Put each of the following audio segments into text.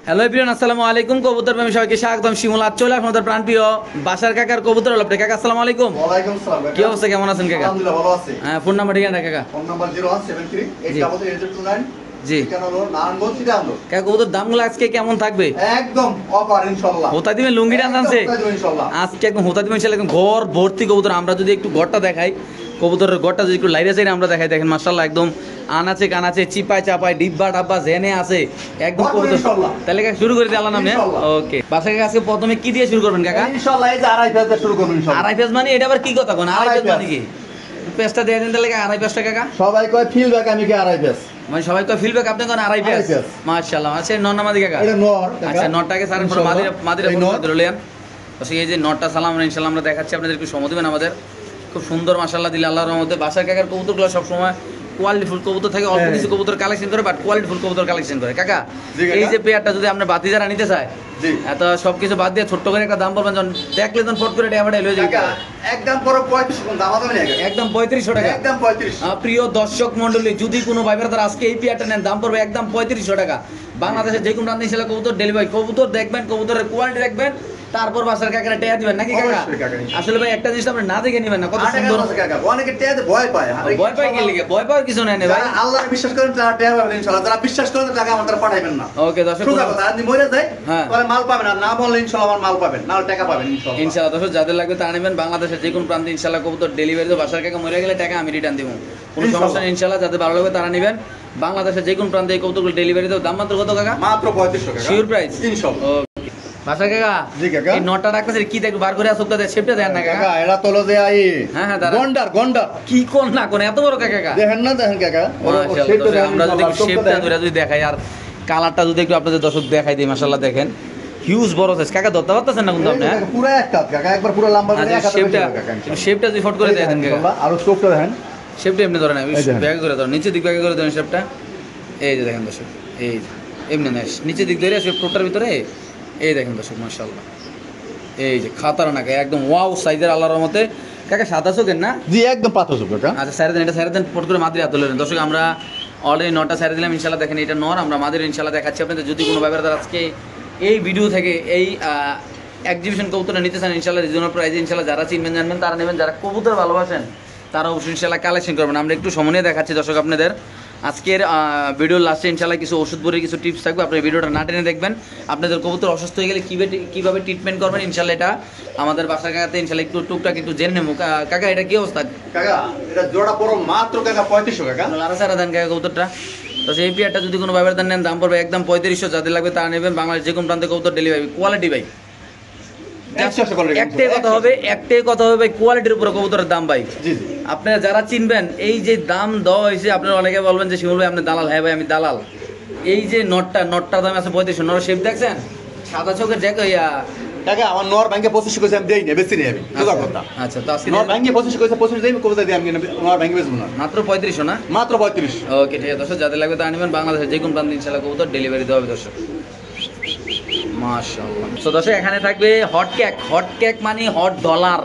Hello everyone, আসসালামু আলাইকুম। কবুতর প্রেমী সবাইকে স্বাগতম। শিমুল আজ চলে আপনাদের প্রাণপ্রিয় বাসার কাকার কবুতর হল। কাকা আসসালামু আলাইকুম। ওয়ালাইকুম আসসালাম কাকা। কি অবস্থা, কেমন আছেন কাকা? আলহামদুলিল্লাহ ভালো আছি। হ্যাঁ, ফোন নাম্বার ঠিকানা কাকা? ফোন নাম্বার 0173829 জি। ঠিকানা হলো নারায়ণগঞ্জ চিটাগাং। কাকা কবুতর দামগুলো আজকে কেমন থাকবে? একদম অফার ইনশাআল্লাহ। হোতা দিবেন, লুঙ্গি টান টানছে ইনশাআল্লাহ। আজকে একদম হোতা দিবেন ইনশাআল্লাহ। একদম ঘর ভর্তি কবুতর। আমরা যদি একটু ঘরটা দেখাই, কবুতরের ঘরটা যদি একটু লাইরে সাইরে আমরা দেখাই, দেখেন মাশাআল্লাহ একদম আনাচে কানাচে চিপায় চাপায় ডিব্বা ডাব্বা জেনে আছে একদম কবুতর। তাহলে কাকা শুরু করে দিয়ে আল্লাহ নামে। ওকে, বাসা কাকা আজকে প্রথমে কি দিয়ে শুরু করবেন কাকা? ইনশাআল্লাহ এই যে আড়াই পেজ দিয়ে শুরু করব ইনশাআল্লাহ। আড়াই পেজ মানে এটা আবার কি কথা কোন? আড়াই পেজ মানে কি? পেজটা দিয়ে দেন তাহলে আড়াই পেজটা কাকা। সবাই কয় ফিল ব্যাক, আমি কি আড়াই পেজ মানে সবাই কয় ফিডব্যাক, আপনি কোন আড়াই পেজ? মাশাআল্লাহ। আচ্ছা নর নামাদি কাকা। এটা নর কাকা। আচ্ছা নরটাকে সারেন পর মাদিরা ফটো ধরলেন। তো এই যে নরটা সালাম ইনশাআল্লাহ আমরা দেখাচ্ছি আপনাদের, একটু সময় দিবেন আমাদের। খুব সুন্দর মাশাআল্লাহ দিলে আল্লাহর রহমতে। বাসার কাকার কবুতরগুলো সব সময় কোয়ালিটিফুল কবুতর থাকে, অল্প কিছু কবুতর কালেকশন করে, বাট কোয়ালিটিফুল কবুতর কালেকশন করে। কাকা এই যে পেয়ারটা যদি আপনার বাতিজারা নিতে চায়, জি এত সবকিছু বাদ দিয়ে ছোট্ট করে একটা দাম বলবেন, যখন দেখলে তখন ফট করে ড্যামেটা লয়ে যাবে। কাকা একদম পুরো 35 কোন দাম হবে না কাকা? একদম 3500 টাকা। একদম 35। প্রিয় দর্শক মন্ডলী, যদি কোনো ভাইবার তারা আজকে এই পেয়ারটা নেন, দাম পড়বে একদম 3500 টাকা। বাংলাদেশের যে কোনো প্রান্তে ইনশাআল্লাহ কবুতর ডেলিভারি। কবুতর দেখবেন, কবুতরের কোয়ালিটি দেখবেন, তারপর বাসার কাকারা টেয়া দিবেন নাকি কাকা? আসলে ভাই একটা জিনিস আপনি না দেখে নেবেন না, কত সুন্দর কাকা। অনেকে টেয়াতে ভয় পায়। ভয় পাই কি লিগে? ভয় পাওয়ার কিছু নাই ভাই। আল্লাহর বিশ্বাস করেন তারা টেয়া পাবেন ইনশাআল্লাহ। যারা বিশ্বাস করেন টাকা আমার তারা পাঠাইবেন না। ওকে দর্শক, সোজা কথা, আপনি মরে যায় হ্যাঁ তাহলে মাল পাবেন, আর না বললে ইনশাআল্লাহ আমার মাল পাবেন, না টাকা পাবেন ইনশাআল্লাহ। ইনশাআল্লাহ দর্শক, যাদের লাগবে তারা নেবেন। বাংলাদেশের যে কোনো প্রান্তে ইনশাআল্লাহ কবুতর ডেলিভারি। তো বাসার কাকা মরে গেলে টাকা আমি রিটার্ন দেবো, কোনো সমস্যা নেই ইনশাআল্লাহ। যাদের ভালো লাগবে তারা নেবেন। বাংলাদেশের যে কোনো প্রান্তে এই কবুতরগুলো ডেলিভারি দেবো। দাম মাত্র কত কাকা? মাত্র 3500 টাকা। শিওর প্রাইস ইনশাআল্লাহ। বাসা কাকা, জি কাকা। এই নটা রাখতেছে কি দেখো বার করে আসুক, তাদের শেপটা দেন না কাকা। কাকা এরা তোলো যে আই হ্যাঁ হ্যাঁ, দাঁড়া। গন্ডার কি কোন না কোন এত বড় কাকা? দেখেন না, দেখেন কাকা। মাশাআল্লাহ, আমরা যদি শেপটা ধরে যদি দেখাই আর কালারটা যদি একটু আপনাদের দর্শক দেখাই দিই, মাশাআল্লাহ দেখেন হিউজ বড় সাইজ। কাকা ধরতে পারতেছেন না কিন্তু আপনি? পুরো একটা কাকা, একবার পুরো লম্বা করে আচ্ছা, শেপটা যদি ফট করে দেন কাকা। আর চোখটা দেখেন, শেপটা এমনি ধরেন, ব্যাগ করে ধরেন, নিচে দিক ব্যাগে করে ধরেন শেপটা। এই যে দেখেন দর্শক, এই এমনি না, নিচে দিক ধরে শেপ টোটার ভিতরে এই দেখেন দর্শক মাশাআল্লাহ। এই যে খাতার নাকা একদম ওয়াও সাইজের আল্লাহর রহমতে। কাকা সাদা চোখের না? জি একদম পাথর চোখ কাকা। আচ্ছা স্যার দেন, এটা স্যার দেন, ফট করে মাদির হাত তুলে নেন। দর্শক আমরা অলরেডি নটা স্যার দিলাম ইনশাআল্লাহ। দেখেন এটা নর, আমরা মাদির ইনশাআল্লাহ দেখাচ্ছি আপনাদের। যদি কোনো ব্যাপারে আজকে এই ভিডিও থেকে এই এক্সিবিশন কবুতরটা নিতে চান ইনশাআল্লাহ রিজনেবল প্রাইসে ইনশাআল্লাহ, যারা চিনবেন জানবেন তারা নেবেন। যারা কবুতর ভালোবাসেন তারা অবশ্যই ইনশাআল্লাহ কালেকশন করবেন। আমরা একটু সময় দেখাচ্ছি দর্শক আপনাদের। আজকের ভিডিওর লাস্টে ইনশাআল্লাহ কিছু ওষুধ বলে কিছু টিপস থাকবে, আপনি ভিডিওটা না টেনে দেখবেন। আপনাদের কবুতর অসুস্থ হয়ে গেলে কীভাবে ট্রিটমেন্ট করবেন ইনশাআল্লাহ, এটা আমাদের বাসার কাকাতে ইনশাআল্লাহ একটু টুকটাক একটু জেনে নেবো। কাকা এটা কি অবস্থা? কাকা এটা জোড়া পড়ো মাত্র কাকা 3500 কাকা। লারা সারা দেন কাকা কবুতরটা। তো সেই পেয়ারটা যদি কোনো ব্যাপার নেন, দাম পড়বে একদম 3500। যাদের লাগবে তারা নেবেন। বাংলাদেশ যে কোনো প্রান্তে কবুতর ডেলিভারি। কোয়ালিটি ভাই একটাই কথা হবে ভাই, কোয়ালিটির উপরে কবুতরের দাম ভাই। জি জি, আপনারা যারা চিনবেন, এই যে দাম দেওয়া হয়েছে, আপনারা অনেকে বলবেন যে শিমুল ভাই আপনি দালাল। হ্যাঁ ভাই আমি দালাল। এই যে নটটার দাম আছে 3500। নর শেপ দেখছেন, সাদা চোখের জ্যাক কাকা আমার নর ব্যাংকে 2500 কইছে, আমি দেই না, বেশি নেই আমি। সোজা কথা। আচ্ছা তো আজকে নর ব্যাংকে 2500 কইছে, 2500 দেই, কবুতর দেই আমি, নর ব্যাংকে বেচবো না। মাত্র 3500 না? মাত্র 3500। ওকে ঠিক আছে দর্শক, যাদের লাগবে তারা নেবেন। বাংলাদেশের যে কোনো প্রান্তে ইনশাআল্লাহ কবুতর ডেলিভারি দেওয়া হবে দর্শক। মাশাআল্লাহ। তো দর্শক এখানে থাকবে হট কেক মানে হট ডলার,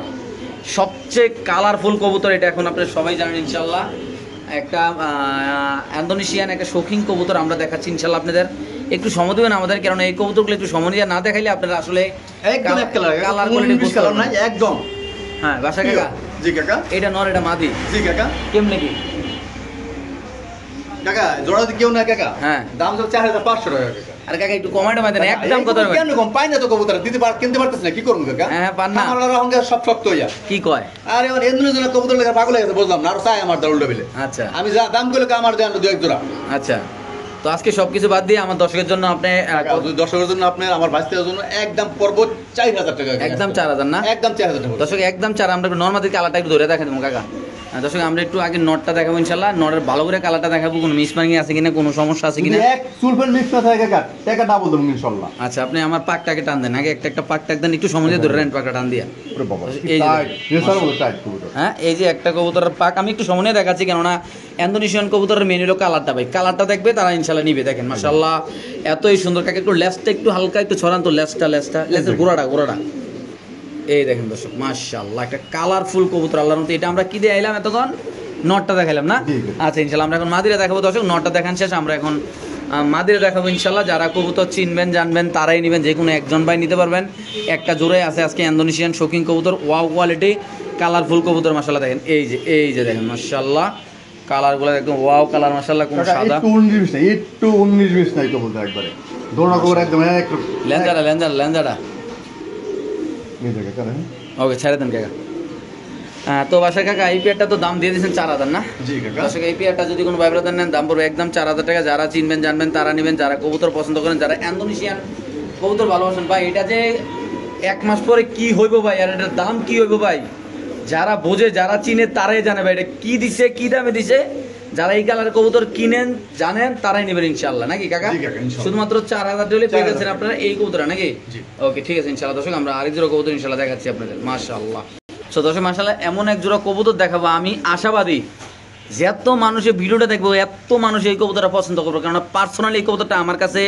সবচেয়ে কালারফুল কবুতর এটা। এখন আপনারা সবাই জানেন ইনশাআল্লাহ, একটা ইন্দোনেশিয়ান একটা শৌখিন কবুতর আমরা দেখাচ্ছি ইনশাআল্লাহ আপনাদের। একটু সময় দেবেন আমাদের, কারণ এই কবুতরগুলো একটু সময় দিয়ে না দেখাইলে আপনারা আসলে একদম এক কালার কোয়ালিটি বুঝতে কালার পারবেন নাই একদম। হ্যাঁ বাসা কাকা, জি কাকা। এটা নর এটা মাদি। জি কাকা। কেমনে কি কাকা জোড়া যদি কেউ না কাকা, হ্যাঁ দাম তো 4500 টাকা কাকা। আর কাকা একটু কমাইটা দেন, একদম কথা বলবেন। কেন কম পাই না তো কবুতর কিনতে পারতেছ না, কি করব কাকা? হ্যাঁ পান না, আমার রঙে সব শক্ত হইয়া কি কয়। আরে আমার ইন্দোনেশিয়ান কবুতর লাগা পাগল হয়ে গেছে, বুঝলাম না। আর চাই আমার দা উল্টো বিলে। আচ্ছা আমি যা দাম কইলে আমার দেন দু এক জোড়া। আচ্ছা তো আজকে সবকিছু বাদ দিয়ে আমার দর্শকের জন্য আপনি দর্শকের জন্য আপনার আমার ভাইস্তের জন্য একদম পর্ব 4000 টাকা। একদম 4000 না? একদম 4000 টাকা দর্শক একদম 4। আমরা একটু নর্মাল কালারটা একটু ধরে দেখাই দেবো কাকা। দর্শক আমরা একটু আগে নটটা দেখাবো ইনশাআল্লাহ। নটের ভালো করে কালারটা দেখাবো, কোনো মিসমার্কিং আছে কিনা, কোনো সমস্যা আছে কিনা। এক সুলফেন মিক্স না থাকে কাকা, টাকা ডাবল দেবো ইনশাআল্লাহ। আচ্ছা আপনি আমার পাকটাকে টান দেন, আগে একটা পাক টাক দেন, একটু সময় দিয়ে ধরে নেন পাকটা টান দিয়া। ওরে বাবা এই যে রেসার বলে টাইট কবুতর। হ্যাঁ এই যে একটা কবুতরের পাক আমি একটু সময় নিয়ে দেখাচ্ছি, কেননা ইন্দোনেশিয়ান কবুতরের মেন হলো কালারটা ভাই। কালারটা দেখবে তারা ইনশাআল্লাহ নিবে। দেখেন মাশাআল্লাহ এতই সুন্দর। কাকে একটু লেজটা একটু হালকা একটু ছড়ান তো, লেজের গোড়াটা এই দেখেন দর্শক মাশাআল্লাহ একটা কালারফুল কবুতর আল্লাহর মতো। এটা আমরা কি দিয়ে আইলাম এতক্ষণ? নটটা দেখাইলাম না? আচ্ছা ইনশাআল্লাহ আমরা এখন মাদিরা দেখাবো দর্শক। নটটা দেখান শেষ, আমরা এখন মাদিরে দেখাবো ইনশাল্লাহ। যারা কবুতর চিনবেন জানবেন তারাই নেবেন, যে কোনো একজন ভাই নিতে পারবেন। একটা জোড়াই আছে আজকে ইন্দোনেশিয়ান শৌখিন কবুতর, ওয়াও কোয়ালিটি কালারফুল কবুতর মাশাআল্লাহ। দেখেন এই যে দেখেন মাশাআল্লাহ কালারগুলো একদম ওয়াও কালার মাশাআল্লাহ। কোন সাদা একটু 19-20 নাই কবুতর একবারে দোনো কবুতর একদম একটু লেন্দাটা এই জায়গা করেন। ওকে ছেড়ে দেন কাকা। তো বাসায় কাকা এই পেয়ারটা তো দাম দিয়ে দিয়েছেন 4000 না? জি কাকা। দর্শক এই পেয়ারটা যদি কোনো ভাই ব্রাদার নেন দাম পড়বে একদম 4000 টাকা। যারা চিনবেন জানবেন তারা নেবেন, যারা কবুতর পছন্দ করেন, যারা ইন্দোনেশিয়ান কবুতর ভালোবাসেন ভাই, এটা যে 1 মাস পরে কি হইব ভাই আর এটার দাম কি হইব ভাই, যারা বোঝে যারা চিনে তারাই জানে ভাই এটা কি দিছে কি দামে দিছে। যারা এই কালার কবুতর কিনেন জানেন তারাই নেবেন ইনশাআল্লাহ, নাকি কাকা? জি কাকা, ইনশাআল্লাহ। শুধুমাত্র 4000 টাকা পেয়ে যাচ্ছেন 4000 আপনারা এই কবুতর, নাকি? জি। ওকে ঠিক আছে ইনশাআল্লাহ। দর্শক আমরা আরেক জোড়া কবুতর ইনশাআল্লাহ দেখাচ্ছি আপনাদের মাশাআল্লাহ। তো দর্শক মাশাআল্লাহ এমন এক জোড়া কবুতর দেখাবো, আমি আশাবাদী যে এত মানুষের ভিডিওটা দেখবো এত মানুষ এই কবুতরটা পছন্দ করবো, কারণ পার্সোনালি এই কবুতরটা আমার কাছে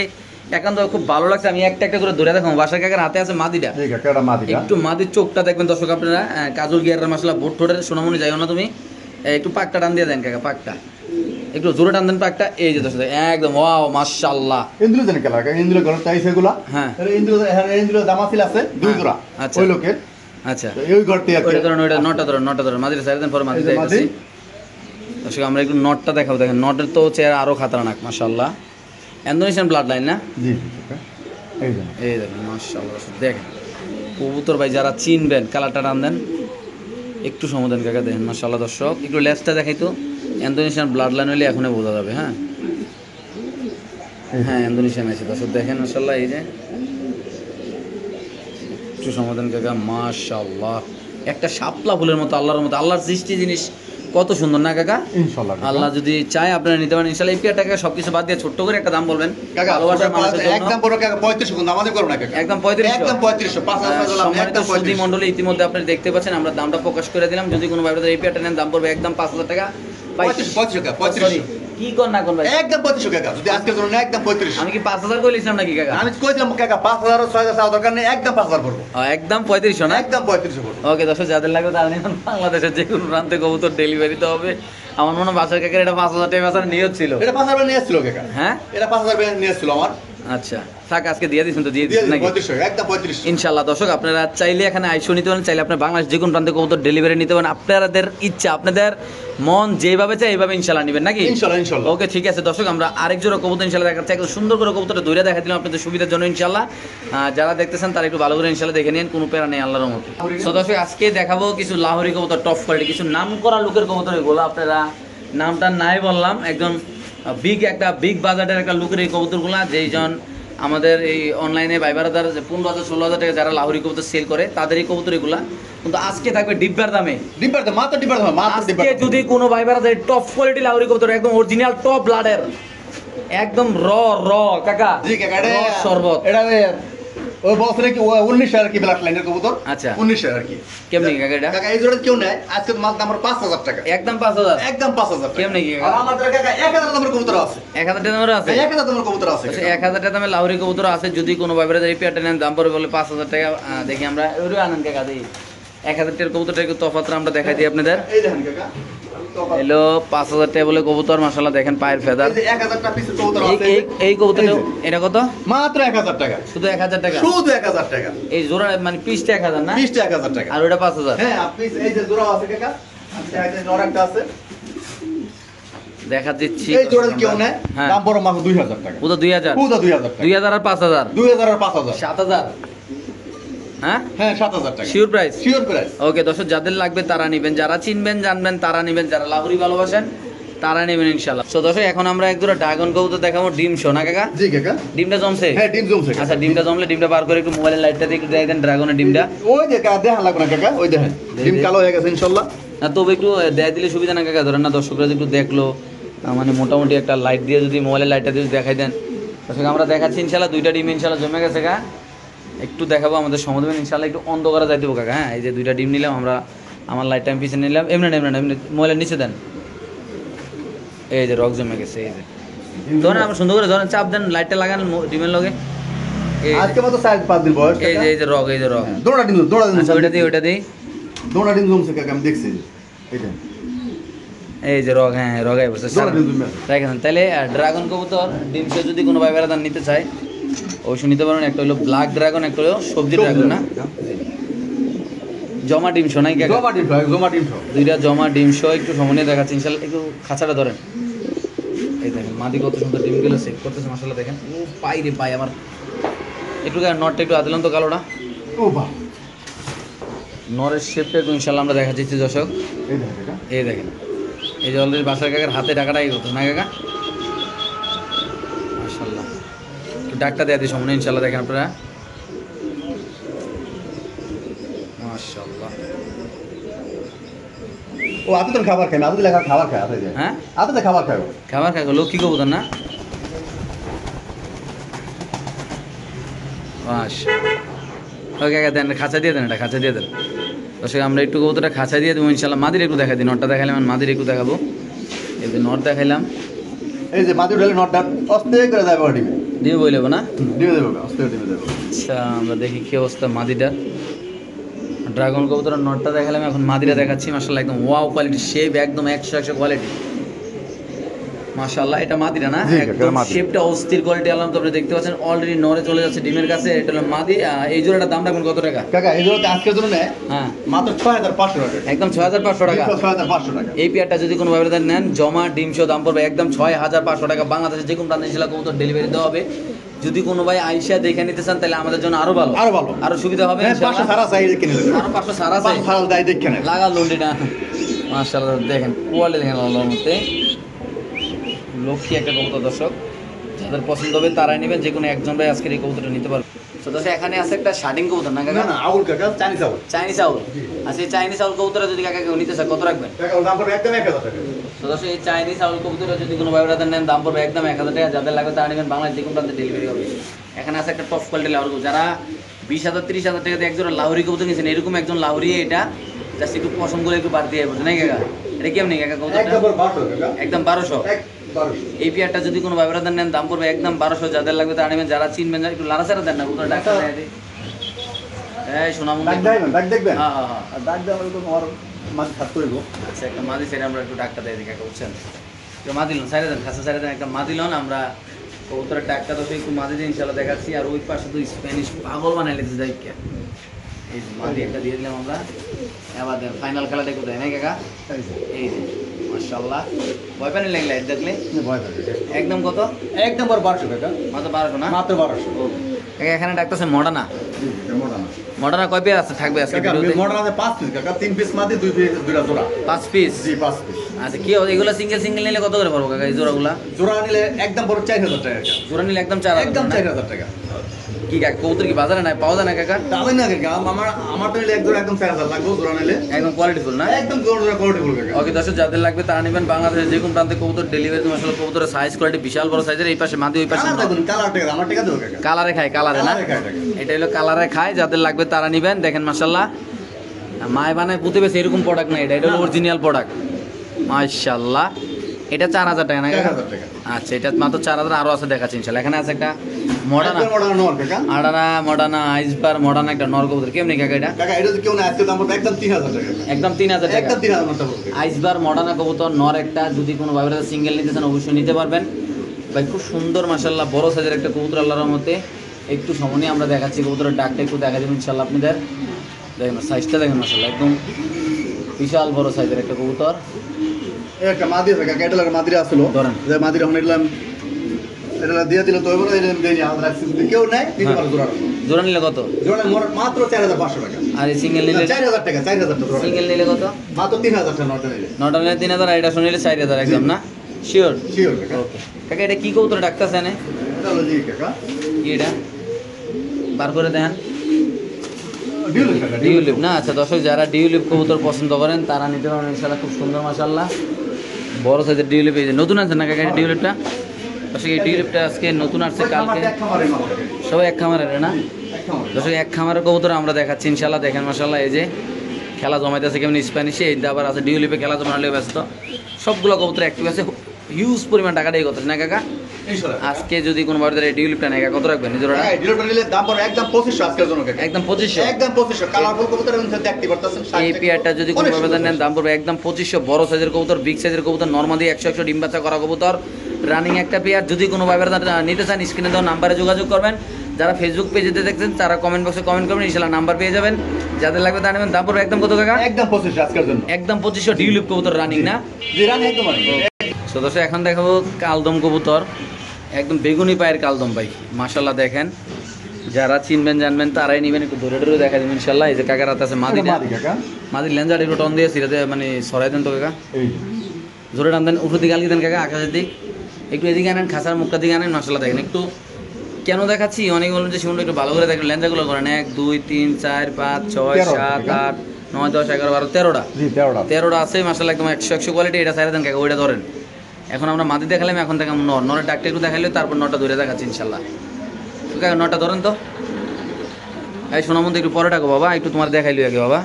একান্ত খুব ভালো লাগছে। আমি একটা একটা করে ধরে দেখাবো। বাসার কাকার হাতে আছে মাদিটা, এই কাকা এটা মাদিটা। একটু মাদির চোখটা দেখবেন দর্শক আপনারা, কাজল গিয়ারের মাশাআল্লাহ বোট ঠোঁটের সোনামণি যাইও না তুমি, একটু পাকটা টান দিয়ে দেন কাকা, পাকটা একটু জোরে টান দেন পাকটা। এই যে দর্শক একদম ওয়াও মাশাআল্লাহ। ইন্দ্র জানে কালার কাকা, ইন্দ্র ঘর চাইছে এগুলা। হ্যাঁ ইন্দ্র দামাসিল আছে দুই জোড়া আচ্ছা। ওই লোকের। আচ্ছা তো এই ঘরতে আছে ওইটা ধরুন, ওইটা নটটা ধরুন মাদির সাইড দেন, পরে মাদির এই যে মাদি। দেখাচ্ছি। দর্শক আমরা একটু নটটা দেখাবো। দেখেন নটের তো চেহারা আরো খাতরনাক মাশাআল্লাহ। ইন্দোনেশিয়ান ব্লাড লাইন না? জি কাকা এই যে এই দেখেন মাশাআল্লাহ। দেখেন কবুতর ভাই যারা চিনবেন কালারটা টান দেন, একটু সময় দেন কাকা। দেখেন মাশাআল্লাহ দর্শক একটু লেজটা দেখাই তো। ইন্দোনেশিয়ান ব্লাড লাইন হলে এখনই বোঝা যাবে। হ্যাঁ হ্যাঁ ইন্দোনেশিয়ান আছে দর্শক দেখেন মাশাআল্লাহ। এই যে একটু সময় দেন কাকা মাশাআল্লাহ। একটা শাপলা ফুলের মতো আল্লাহর মতো, আল্লাহর সৃষ্টি জিনিস কত সুন্দর না কাকা? ইনশাআল্লাহ কাকা। আল্লাহ যদি চায় আপনারা নিতে পারেন ইনশাআল্লাহ। এই পেয়ারটাকে সবকিছু বাদ দিয়ে ছোট্ট করে একটা দাম বলবেন কাকা ভালোবাসার মানুষের জন্য। একদম বড় কাকা 3500 কোন আমাদের করব না কাকা। একদম 3500 একদম 3500 5000 দিলাম সম্মানিত একদম সুধী 3500 মণ্ডলী ইতিমধ্যে আপনারা দেখতে পাচ্ছেন আমরা দামটা প্রকাশ করে দিলাম। যদি কোনো ভাই ব্রাদার এই পেয়ারটা নেন দাম পড়বে একদম 5000 টাকা। 3500 টাকা Sorry, 3500 কি কর না কোন ভাই, একদম 3500 টাকা যদি আজকের জন্য একদম 3500। আমি কি 5000 কইলাম নাকি কাকা? আমি কইছিলাম কাকা 5000 6000 চাওয়া দরকার নেই, একদম 5000 করব। একদম 3500 না? একদম 3500 করব। ওকে দর্শক যাদের লাগবে তারা নিন। বাংলাদেশের যে কোনো প্রান্তে কবুতর ডেলিভারি তো হবে। আমার মনে হয় বাসার কাকের এটা 5000 টাকা বাসার নিয়ত ছিল। এটা 5000 নিয়ে আসছিল কাকা। হ্যাঁ এটা 5000 নিয়ে আসছিল আমার। আচ্ছা থাক আজকে দিয়ে দিয়েছেন তো দিয়ে দিয়ে দিচ্ছেন নাকি? 3500 একদম 3500। ইনশাআল্লাহ দর্শক আপনারা চাইলে এখানে আইসো নিতে পারেন, চাইলে আপনার বাংলাদেশ যে কোনো প্রান্তে কবুতর ডেলিভারি নিতে পারেন। আপনাদের ইচ্ছা, আপনাদের মন যেভাবে চায় এইভাবে ইনশাআল্লাহ নেবেন, নাকি? ইনশাআল্লাহ ইনশাআল্লাহ। ওকে ঠিক আছে দর্শক আমরা আরেক জোড়া কবুতর ইনশাআল্লাহ দেখাচ্ছি। একদম সুন্দর করে কবুতরটা ধরে দেখা দিলাম আপনাদের সুবিধার জন্য ইনশাআল্লাহ। যারা দেখতেছেন তারা একটু ভালো করে ইনশাআল্লাহ দেখে নিন, কোনো প্যারা নেই আল্লাহর রহমতে। সো দর্শক আজকে দেখাবো কিছু লাহোরি কবুতর টপ কোয়ালিটি, কিছু নাম করা লোকের কবুতর এগুলো। আপনারা নামটা নাই বললাম, একজন বিগ বাজারের একটা লোকের এই কবুতরগুলো, যেইজন আমাদের এই অনলাইনে ভাইবারাদার 15,000-16,000 টাকা যারা লাহোরি কবুতর সেল করে তাদের এই কবুতর এগুলা, কিন্তু আজকে থাকবে ডিব্বার দামে। ডিব্বার দাম মাত্র ডিব্বার দাম মাত্র আজকে ডিব্বার। যদি কোনো ভাইবারাদার টপ কোয়ালিটি লাহোরি কবুতর একদম অরিজিনাল টপ ব্লাডের একদম র কাকা, জি কাকা র শরবত। এটা ওই বছরে কি 19 আর কি ব্লাড লাইনের কবুতর। আচ্ছা 19 আর কি। কেমনি কাকা এটা? কাকা এই জোড়া কেউ নেয় আজকে মাত্র আমার 5000 টাকা। একদম 5000। একদম 5000 টাকা। কেমনি কি আর কাকা? আমাদের কাকা 1000 দামের কবুতর আছে। 1000 টাকা দামের আছে? 1000 দামের কবুতর আছে। আচ্ছা 1000 টাকা দামের লাহোরি কবুতর আছে। যদি কোনো ভাইবারাদার এই পেয়ারটা নেন দাম পড়বে বলে 5000 টাকা। দেখি আমরা ওই আনন্দ কাকা দিই 1000 টাকার কবুতরটা একটু তফাৎটা আমরা দেখাই দিই আপনাদের। এই দেখেন কাকা এলো 5000 টাকা বলে কবুতর মাশাআল্লাহ। দেখেন পায়ের ফেদার। এই যে 1000 টাকা পিসের কবুতর আছে। এই কবুতরটা এটা কত? মাত্র 1000 টাকা। শুধু 1000 টাকা? শুধু 1000 টাকা। এই জোড়া মানে পিসটা 1000 না? পিসটা 1000 টাকা। আর ওটা 5000? হ্যাঁ আপনি এই যে জোড়া আছে কাকা, আচ্ছা এই যে নরকটা আছে। দেখা দিচ্ছি এই জোড়া কেউ নেয় হ্যাঁ দাম বড় মাত্র 2000 টাকা। পুরো 2000? পুরো 2000 টাকা। 2000 আর 5000? 2000 আর 5000। 7000? হ্যাঁ হ্যাঁ 7000 টাকা। Sure price? Sure price. Okay দর্শক যাদের লাগবে তারা নেবেন, যারা চিনবেন জানবেন তারা নেবেন, যারা লাহোরি ভালোবাসেন তারা নেবেন ইনশাআল্লাহ। সো দর্শক এখন আমরা এক দুটো ড্রাগন কবুতর দেখাবো। ডিম শোনা কাকা? জি কাকা। ডিমটা জমছে? হ্যাঁ ডিম জমছে। আচ্ছা ডিমটা জমলে ডিমটা বার করে একটু মোবাইলের লাইটটা দিয়ে একটু দেখাই দেন ড্রাগনের ডিমটা। ওই যে কাকা দেখা লাগবে না কাকা, ওই দেখেন ডিম কালো হয়ে গেছে ইনশাআল্লাহ। না তবে একটু দেয় দিলে সুবিধা না কাকা, ধরেন না দর্শকরা একটু দেখলো, মানে মোটামুটি একটা লাইট দিয়ে যদি মোবাইলের লাইটটা দিয়ে দেখাই দেন। দর্শক আমরা দেখাচ্ছি ইনশাআল্লাহ দুইটা ডিম ইনশাআল্লাহ জমে গেছে কা, একটু দেখাবো আমাদের সময় দেবেন ইনশাআল্লাহ। একটু অন্ধকারে যাই দেবো কাকা। হ্যাঁ এই যে দুইটা ডিম নিলাম আমরা, আমার লাইটটা আমি পিছনে নিলাম। এমনি মোবাইলের নিচে দেন। এই যে রক জমে গেছে। এই যে ধরেন আমরা সুন্দর করে ধরেন চাপ দেন, লাইটটা লাগান ডিমের লগে। আজকে মাত্র 4-5 দিন বয়স। এই যে রক, এই যে রক। দোড়া ডিম আচ্ছা ওইটা দিই দোড়া ডিম জমছে কাকা, আমি দেখছি এটা। এই যে রগ, হ্যাঁ রগাই বসে দোনো ডিম দুই ম্যাচ দেখেন। তাহলে ড্রাগন কবুতর ডিম সহ যদি কোনো ভাই বেড়াদার নিতে চায় অবশ্যই নিতে পারবেন। একটা হলো ব্ল্যাক ড্রাগন, একটা হলো সবজি ড্রাগন না, জমা ডিম সহ নাই কাকা? জমা ডিম সহ দুইটা জমা ডিম সহ একটু সমন্বয় দেখাচ্ছে ইনশাল্লাহ। একটু খাঁচাটা ধরেন, এই দেখেন মাদি কত সুন্দর ডিমগুলো সেট করতেছে মাশাআল্লাহ। দেখেন ও পাই রে পাই আমার, একটু নটটা একটু আদিলাম তো কালোটা, ও বাহ নরের শেপটা একটু ইনশাল্লাহ আমরা দেখা দিচ্ছি দর্শক। এই দেখেন এটা এই দেখেন, এই যে অলরেডি বাসার কাকার হাতে টাকাটা এই করতো না কাকা, মাশাআল্লাহ। একটু ডাকটা দেওয়া দিই সামনে ইনশাল্লাহ, দেখেন আপনারা মাশাআল্লাহ। ও আতে তো খাবার খায় না, আতে লেখা খাবার খায় আছে যে হ্যাঁ আতে তো খাবার খায় খাবার খাই লক্ষ্মী কবুতর না, মাশাআল্লাহ। ওকে কাকা দেন, খাঁচা দিয়ে দেন, এটা খাঁচা দিয়ে দেন দর্শক। আমরা একটু কবুতরটা খাঁচা দিয়ে দেবো ইনশাল্লাহ। মাদির একটু দেখা দিই, নটটা দেখালাম, মাদির একটু দেখাবো। এই যে নট দেখাইলাম, এই যে মাটি ঢালে নটটা অস্তে করে যাবে ডিমে দিয়ে বই নেবো না। ডিমে দেবো অস্তে করে ডিমে দেবো আচ্ছা আমরা দেখি কি অবস্থা মাদিটার। ড্রাগন কবুতরের নটটা দেখালাম, এখন মাদিরা দেখাচ্ছি মাশাআল্লাহ। একদম ওয়াও কোয়ালিটি, শেপ একদম 100 কোয়ালিটি মাশাআল্লাহ। এটা মাদিরা না, জি, এটা একদম মাদি। শেপটা অস্থির কোয়ালিটি আলাম তো আপনি দেখতে পাচ্ছেন। অলরেডি নরে চলে যাচ্ছে ডিমের কাছে। এটা হলো মাদি। এই জোড়াটার দাম রাখবেন কত টাকা? কাকা এই জন্য আজকের জন্য নেয় হ্যাঁ মাত্র 6500 টাকা একদম 6500 টাকা। 6500 টাকা এই পেয়ারটা যদি কোনো ব্যবধান নেন জমা ডিম সহ দাম পড়বে একদম 6500 টাকা। বাংলাদেশে যে কোনো প্রান্তে ছিল কবুতর ডেলিভারি দেওয়া হবে। যদি কোনো ভাই আইসা দেখে নিতে চান তাহলে আমাদের জন্য আরো ভালো, আরো ভালো আরো সুবিধা হবে হ্যাঁ 500 ইনশাআল্লাহ। সারা চাই কিনে নেবে আরো 500 সারা আছে 500 সারা দাই দেখে নেবে লাগা লন্ডিটা মাশাআল্লাহ। দেখেন কোয়ালিটি দেখেন আল্লাহর মধ্যে লক্ষ্মী একটা কবুতর দর্শক। যাদের পছন্দ হবে তারাই নেবেন, যে কোনো একজন ভাই আজকের এই কবুতরটা নিতে পারবে। তো দর্শক এখানে আছে একটা শার্টিং কবুতর না না কাকা? না আউল কাকা চাইনিজ আউল চাইনিজ আউল। আচ্ছা এই চাইনিজ আউল কবুতরটা যদি কাকা কেউ নিতে চায় কত রাখবেন? কাকা ওর দাম পড়বে একদম 1000 টাকা তো দর্শক এই চাইনিজ আউল কবুতরটা যদি কোনো ভাই ব্রাদার নেন দাম পড়বে একদম 1000 টাকা। যাদের লাগবে তারা নেবেন, বাংলাদেশ যে কোনো প্রান্তে ডেলিভারি হবে। এখানে আছে একটা টপ কোয়ালিটি লাহোরি কবুতর। যারা 20,000 30,000 টাকাতে একজন লাহোরি কবুতর নিয়েছেন, এরকম একজন লাহোরি এটা জাস্ট একটু পছন্দ করে একটু বাড়তি হয়ে পড়ছে না কাকা? এটা কেমনি কাকা কবুতরটা? একদম 1200 টাকা একদম 1200। 1200 এই পেয়ারটা যদি কোনো ভাই ব্রাদার নেন দাম পড়বে একদম 1200। যাদের লাগবে তারা নেবেন, যারা চিনবেন না একটু লাড়াচাড়া দেন না কবুতর ডাক্তার দেয় দিই। এই সোনামুখী দাগ দেয় না দাগ দেখবেন হ্যাঁ হ্যাঁ হ্যাঁ। আর দাগ দেওয়া হলে কোনো আর মাছ খাত করব আচ্ছা একটা মাদি ছেড়ে আমরা একটু ডাক্তার দিয়ে দিই কাকা, বুঝছেন? একটু মাদি লন সাইডে দেন, খাসা সাইডে দেন, একটা মাদি লন। আমরা কবুতরের ডাক্তার তো একটু মাদি দিয়ে ইনশাল্লাহ দেখাচ্ছি। আর ওই পাশে তো স্প্যানিশ পাগল বানাই লেগেছে যাই কে। এই যে মাদি একটা দিয়ে দিলাম আমরা। এবার দেন ফাইনাল খেলাটা কোথায় নাই কাকা? এই যে মাশাআল্লাহ ভয় পানি লাগলে দেখলে ভয় থাকে একদম কত? একদম 1200 টাকা মাত্র 1200 না? মাত্র 1200 কাকা এখানে ডাক্তার আছে মডানা। মোটা না মডানা কয় পেয়ার আছে থাকবে আজকে কাকা ভিডিওতে? মোটা আছে 5 পিস কাকা 3 পিস মাদি 2 পিস দুইটা জোড়া 5 পিস। জি 5 পিস আচ্ছা কি হবে এগুলো সিঙ্গেল সিঙ্গেল নিলে কত করে পারবো কাকা এই জোড়াগুলা? জোড়া নিলে একদম বড় 4000 টাকা জোড়া নিলে একদম 4000 একদম না? 4000 টাকা কি কাকা কবুতর কি বাজারে নাই পাওয়া যায় না কাকা? তাহলে না কাকা আমার তো নিলে এক জোড়া একদম 4000 লাগবে জোড়া নিলে একদম কোয়ালিটিফুল না? একদম জোড়া কোয়ালিটি বলবে কাকা ওকে দর্শক যাদের লাগবে তারা নেবেন, বাংলাদেশের যে কোনো প্রান্তে কবুতর ডেলিভারি আসলে কবুতরের সাইজ কোয়ালিটি বিশাল বড় সাইজের। এই পাশে মাদি ওই পাশে কালার দেখুন কালার টাকা আমার টাকা দেবো কাকা কালারে খায়, কালারে না? কালারে খায় টাকা এটা হলো কালারে খায়, যাদের লাগবে তারা নেবেন। দেখেন মাশাআল্লাহ মায় বানায় পুঁতে বেশি এরকম প্রোডাক্ট না, এটা হলো অরিজিনাল প্রোডাক্ট মাশাআল্লাহ। এটা 4000 টাকা না কাকা? 1000 টাকা আচ্ছা এটা মাত্র 4000। আরো আছে দেখাচ্ছি ইনশাআল্লাহ। এখানে আছে একটা মডানা, একদম মোটা নর কাকা আডানা মডানা আইসবার মডানা একটা নর কবুতর। কেমনি কাকা এটা? কাকা এটা তো কেউ না আজকে দাম পড়বে একদম 3000 টাকা একদম 3000 টাকা। একদম 3000 মতো পড়বে আইসবার মডানা কবুতর নর একটা। যদি কোনো ভাইরা সিঙ্গেল নিতে চান অবশ্যই নিতে পারবেন ভাই। খুব সুন্দর মাশাআল্লাহ বড় সাইজের একটা কবুতর আল্লাহর রহমতে। একটু সময় আমরা দেখাচ্ছি কবুতরের ডাকটা একটু দেখা যাবে ইনশাআল্লাহ আপনাদের। দেখেন সাইজটা দেখেন মাশাআল্লাহ একদম বিশাল বড় সাইজের একটা কবুতর। এই একটা মাদি আছে কাকা এটা লাগে মাদিরা আসলো ধরেন। যে মাদিরা এখন এলাম এটা দিয়ে দিল তো এবারে এটা দেই আমাদের রাখছি যদি কেউ নাই দিতে পারো জোড়া জোড়া নিলে কত? জোড়া মাত্র 4500 টাকা আর এই সিঙ্গেল নিলে? 4000 টাকা 4000 টাকা জোড়া সিঙ্গেল নিলে কত? মাত্র 3000 টাকা নটা নিলে নটা নিলে 3000 আর এটা শুনিলে 4000 একদম না? শিওর? শিওর কাকা ওকে কাকা এটা কি কবুতর ডাকতেছে এনে? এটা হলো জি কাকা কি এটা বার করে দেন? ডিউলিপ কাকা ডিউলিপ না? আচ্ছা দর্শক যারা ডিউলিপ কবুতর পছন্দ করেন তারা নিতে পারেন ইনশাআল্লাহ। খুব সুন্দর মাশাআল্লাহ বড় সাইজের ডিউলিপ। এই যে নতুন আছে না কাকা ডিউলিপটা? দর্শক এই ডিউলিপটা আজকে নতুন আসছে কালকে। এক খামারে মাল কাকা সবাই এক খামারের না? এক খামারে দর্শক এক খামারের কবুতর আমরা দেখাচ্ছি ইনশাআল্লাহ। দেখেন মাশাআল্লাহ এই যে খেলা জমাইতেছে কেমন স্প্যানিশে। এই আবার আছে ডিউলিপে খেলা জমানোর ব্যস্ত। সবগুলো কবুতর অ্যাক্টিভ আছে, হিউজ পরিমাণ টাকা দিয়ে করতেছে না কাকা? ইনশাআল্লাহ। আজকে যদি কোনো ভাবে ডিউলিপটা নেয় কত রাখবেন জোড়াটা? হ্যাঁ, ডিলোটা নিলে দাম পড়বে একদম 2500 আজকের জন্য কাকা। একদম 2500। একদম 2500 কালারফুল কবুতর এবং দেখতে পারতেছেন। এই পেয়ারটা যদি কোনো ভাবে নেন দাম পড়বে একদম 2500। বড় সাইজের কবুতর, বিগ সাইজের কবুতর, নরমালি 100 ডিম বাচ্চা করা কবুতর, রানিং একটা পেয়ার। যদি কোনো ভাবে নিতে চান স্ক্রিনে দেওয়া নাম্বারে যোগাযোগ করবেন। যারা ফেসবুক পেজেতে দেখছেন তারা কমেন্ট বক্সে কমেন্ট করবেন, ইনশাআল্লাহ নাম্বার পেয়ে যাবেন। যাদের লাগবে তা নেবেন। দাম পড়বে একদম কত কাকা? একদম 2500 আজকের জন্য। একদম 2500 ডিউলিপ কবুতর রানিং না? জি রানি একদম রানি। তো দর্শক এখন দেখাবো কালদম কবুতর, একদম বেগুনি পায়ের কালদম ভাই, মাশাআল্লাহ দেখেন। যারা চিনবেন জানবেন তারাই নেবেন। একটু ধরে ধরে দেখা দিবেন ইনশাআল্লাহ। এই যে কাকার হাতে আছে মাদি, মাদি কাকা। মাদির লেঞ্জার একটু টন দিয়ে সিরাতে মানে সরাই দেন তো কাকা, এই জোরে টান দেন, উপর দিকে আলগি দেন কাকা, আকাশের দিক একটু এদিকে আনেন, খাসার মুখটা দিকে আনেন। মাশাআল্লাহ দেখেন। একটু কেন দেখাচ্ছি, অনেক বলুন যে শিমুল একটু ভালো করে দেখেন, লেঞ্জাগুলো করেন 1 2 3 4 5 6 7 8 9 10 11 12 13টা। জি 13টা। 13টা আছে মাশাআল্লাহ একদম 100 কোয়ালিটি। এটা সাইরা দেন কাকা, ওইটা ধরেন। এখন আমরা মাদি দেখালাম, এখন থেকে নরের ডাকটা একটু দেখাইলে তারপর নটা ধরে দেখাচ্ছি ইনশাআল্লাহ। তো কাকা নটা ধরেন তো। এই সোনামন্দি একটু পরে ডাকো বাবা, একটু তোমার দেখাইলি আগে বাবা।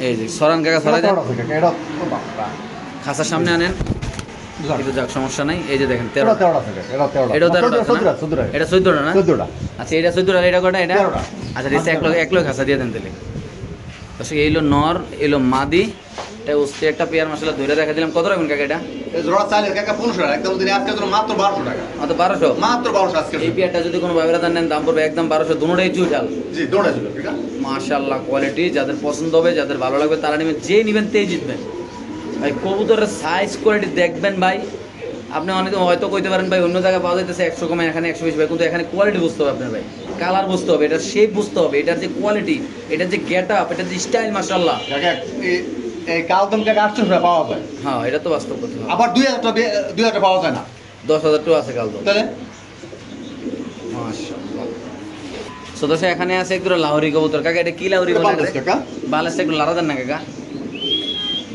এই যে সরান কাকা, সরাই দেন, এটা ও বাবা। খাসার সামনে আনেন একটু, যাক সমস্যা নাই। এই যে দেখেন 13টা, 13টা থেকে এটা 13টা। এটাও 13টা, এটা 14টা না? 14টা। আচ্ছা এটা 14টা, এটা কটা? এটা 13টা। আচ্ছা এটা এক লোক খাসা দিয়ে দেন তাহলে। আচ্ছা এইলো নর, এলো মাদি, এটা উস্তে একটা পেয়ার মাশাআল্লাহ ধরে দেখা দিলাম। কত রাখবেন কাকা এটা? এই জোড়া চাইলে কাকা 1500 টাকা একদম দিনে আজকের জন্য মাত্র 1200 টাকা। মাত্র 1200। মাত্র 1200 আজকের এই জন্য। পেয়ারটা যদি কোনো ভাইরা নেন দাম পড়বে একদম 1200। দুটোটাই চুইটাল জি দৌড়া ছিল কাকা। মাশাআল্লাহ কোয়ালিটি। যাদের পছন্দ হবে, যাদের ভালো লাগবে তারা নেবেন, যে নেবেন তেই জিতবেন ভাই। কবুতরের সাইজ কোয়ালিটি দেখবেন ভাই। আপনি অনেকে হয়তো কইতে পারেন ভাই অন্য জায়গায় পাওয়া যাইতেছে 100 কমে, এখানে 120 ভাই, কিন্তু এখানে কোয়ালিটি বুঝতে হবে আপনার ভাই, কালার বুঝতে হবে, এটার শেপ বুঝতে হবে, এটার যে কোয়ালিটি, এটার যে গেট আপ, এটার যে স্টাইল মাশাআল্লাহ। কাকা এই কালদম কাকা 800 টাকা পাওয়া যায়। হ্যাঁ এটা তো বাস্তব কথা। আবার 2000 টাকা পাওয়া যায় না। 10,000 টাকা আছে কাল তো তাহলে মাশাআল্লাহ। সো দর্শক এখানে আছে একটু লাহোরি কবুতর। কাকা এটা কি লাহোরি বলে? বাংলাদেশ কাকা। বাংলাদেশটা একটু লাড়া দেন না কাকা।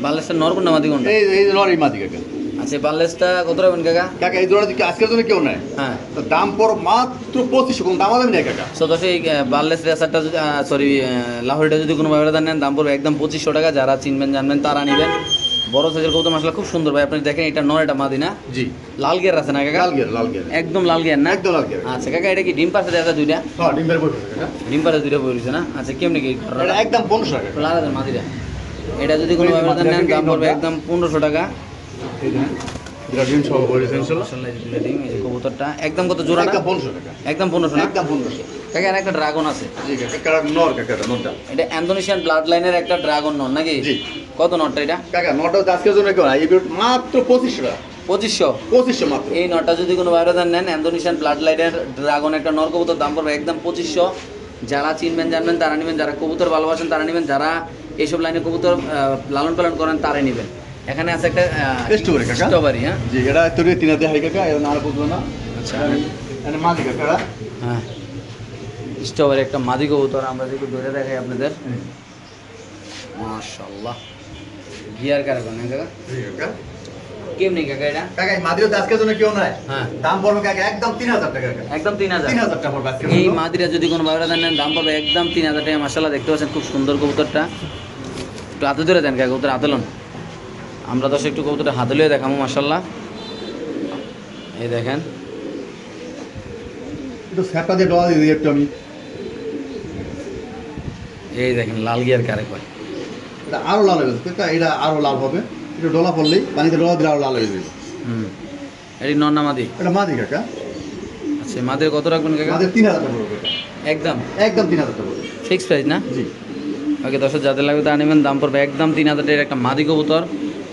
বাংলাদেশটা নর কোনটা মাদি কোনটা? এই লরি মাদি কাকা। আচ্ছা বাংলাদেশটা কত রাখবেন কাকা? কাকা এই জোড়া দিকে আজকের জন্য কেউ নাই। হ্যাঁ তো দাম পড় মাত্র 2500, কোন দাম হবে না কাকা। সো দর্শক এই বাংলাদেশ রেসারটা যদি সরি লাহোরিটা যদি কোনো ভাবে নেন দাম পড়বে একদম 2500 টাকা। যারা চিনবেন জানবেন তারা নেবেন। বড় সাইজের কবুতর মাশাআল্লাহ খুব সুন্দর ভাই। আপনি দেখেন এটা নর, এটা মাদি না? জি লাল গিয়ার আছে না কাকা? লাল গিয়ার একদম লাল গিয়ার না? একদম লাল গিয়ার। আচ্ছা কাকা এটা কি ডিম পাশে দেখা দুইটা? হ্যাঁ ডিম্বের বই কাকা। ডিম পাশে দুইটা বইছে না? আচ্ছা কেমনে কি এটা একদম 1500 টাকা। লাল আছে মাদিরা? এটা যদি কোনো ভাবে নেন দাম পড়বে একদম 1500 টাকা। এই দেখেন এটা ডিম সহ বই ইনশাআল্লাহ। মাশাআল্লাহ এই দুইটা ডিম, এই যে কবুতরটা একদম কত জোড়া? একদম 1500 টাকা। একদম 1500 না? একদম 1500। কাকা এর একটা ড্রাগন আছে। জি কাকা কারা নর কাকা নরটা। এটা ইন্দোনেশিয়ান ব্লাড লাইনের একটা ড্রাগন নর নাকি? জি। কত নরটা এটা? কাকা নরটা আজকের জন্য কেউ নাই। এই মাত্র 2500 টাকা। 2500। 2500 মাত্র। এই নরটা যদি কোনো ভাইরা নেন ইন্দোনেশিয়ান ব্লাড লাইনের ড্রাগন একটা নর কবুতর, দাম পড়বে একদম 2500। যারা চিনবেন জানবেন তারা নেবেন, যারা কবুতর ভালোবাসেন তারা নেবেন, যারা এইসব লাইনে কবুতর লালন পালন করেন তারাই নেবেন। এখানে আছে একটা স্ট্রবেরি কাকা। স্ট্রবেরি। হ্যাঁ জি এটা তোরে তিনা দেখাই কাকা, এর নাম বুঝলো না। আচ্ছা এনে মাদি কাকা। হ্যাঁ স্ট্রবেরি একটা মাদি কবুতর আমরা যদি ধরে দেখাই আপনাদের। মাশাআল্লাহ গিয়ার কারণ না কাকা? জি কাকা। কেমনি কাকা এটা? কাকা এই মাদিও আজকের জন্য কেউ নাই। হ্যাঁ দাম পড়বে কাকা একদম 3000 টাকা কাকা। একদম 3000। 3000 টাকা পড়বে আজকের এই জন্য। মাদিরা যদি কোনো ভাইরা নেন দাম পড়বে একদম 3000 টাকা। মাশাআল্লাহ দেখতে পাচ্ছেন খুব সুন্দর কবুতরটা। একটু হাতে ধরে দেন কাকা, কবুতর হাতে লন। আমরা দশ একটু কবুতরটা হাতে লিয়ে দেখাবো। মাশাআল্লাহ এই দেখেন একটু স্যাপটা দিয়ে ডলা দিয়ে দিই একটু আমি। এই দেখেন লাল গিয়ার কারে কয়। এটা আরো লাল হবে কাকা, এটা আরো লাল হবে। একটু ডলা পড়লেই পানিতে ডলা দিলে আরো লাল হয়ে যাবে। এটি নর না মাদি? এটা মাদি কাকা। আচ্ছা মাদের কত রাখবেন কাকা? মাদি 3000 টাকা পড়বে কাকা। একদম একদম 3000 টাকা পড়বে। ফিক্স প্রাইস না? জি ওকে দর্শক যাদের লাগবে তা নেবেন, দাম পড়বে একদম 3000 টাকার একটা মাদি কবুতর।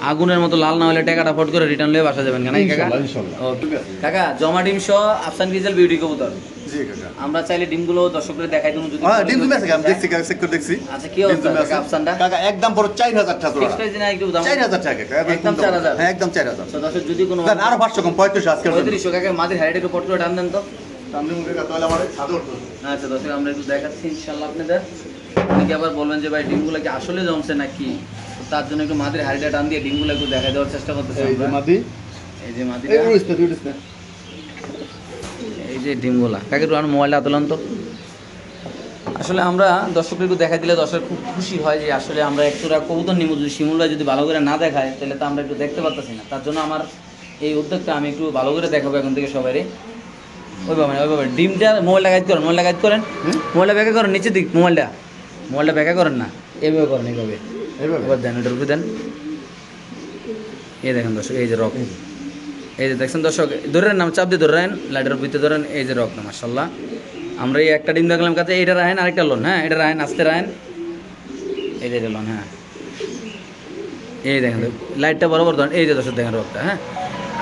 আগুনের মতো লাল না হলে টাকাটা ফট করে রিটার্ন লিয়ে বাসা যাবেন কেন কাকা? ইনশাআল্লাহ ইনশাআল্লাহ। ওকে কাকা জমা ডিম সহ আফসান গ্রিজেল বিউটি কবুতর। জি কাকা। আমরা চাইলে ডিমগুলো দর্শকদের দেখাই দেবো যদি। হ্যাঁ ডিম তুমি আছে আমি দেখছি কাকা, চেক করে দেখছি। আচ্ছা কি অবস্থা কাকা আফসানটা? কাকা একদম পুরো 4000 টাকা জোড়া। ফিক্স প্রাইস না একটু দাম? 4000 টাকা কাকা। একদম 4000? হ্যাঁ একদম 4000। তো দর্শক যদি কোনো দেন আরো 500 কম 3500 আজকের জন্য। 3500 কাকা মাদির হাইট একটু ফট করে টান দেন তো। সামনে মুখে কাকা তাহলে আমার সাদে উঠবে। আচ্ছা দর্শক আমরা একটু দেখাচ্ছি ইনশাআল্লাহ আপনাদের। অনেকে আবার বলবেন যে ভাই ডিমগুলো কি আসলে জমছে নাকি, তো তার জন্য একটু মাদির হাইটটা টান দিয়ে ডিমগুলো একটু দেখা দেওয়ার চেষ্টা করতেছি এই যে আমরা। মাদি, এই যে মাদিটা, এই উড়িস না উড়িস না। এই যে ডিমগুলা কাকে একটু আমার মোবাইলটা আতলান তো। আসলে আমরা দর্শকদের একটু দেখা দিলে দর্শক খুব খুশি হয় যে আসলে আমরা একটু কবুতর নিব, যদি শিমুল ভাই যদি ভালো করে না দেখায় তাহলে তো আমরা একটু দেখতে পারতেছি না। তার জন্য আমার এই উদ্যোগটা আমি একটু ভালো করে দেখাবো এখন থেকে সবাই। ওইভাবে ডিমটা মোবাইলটা গাইড করেন মোবাইলটা ব্যাখ্যা করেন নিচের দিক মোবাইলটা ব্যাখ্যা করেন না, এইভাবে করেন এইভাবে এবার দেন ওটার উপরে দেন। এই দেখেন দর্শক এই যে রক, এই যে দেখছেন দর্শক ধরেন নাম চাপ দিয়ে ধরেন লাইটের ভিতরে ধরেন, এই যে রক না মাশাআল্লাহ। আমরা এই একটা ডিম দেখলাম কাছে, এইটা রাখেন আরেকটা লোন, হ্যাঁ এটা রাখেন আস্তে রাখেন, এই যে লোন, হ্যাঁ এই দেখেন লাইটটা বরাবর ধরেন, এই যে দর্শক দেখেন রকটা। হ্যাঁ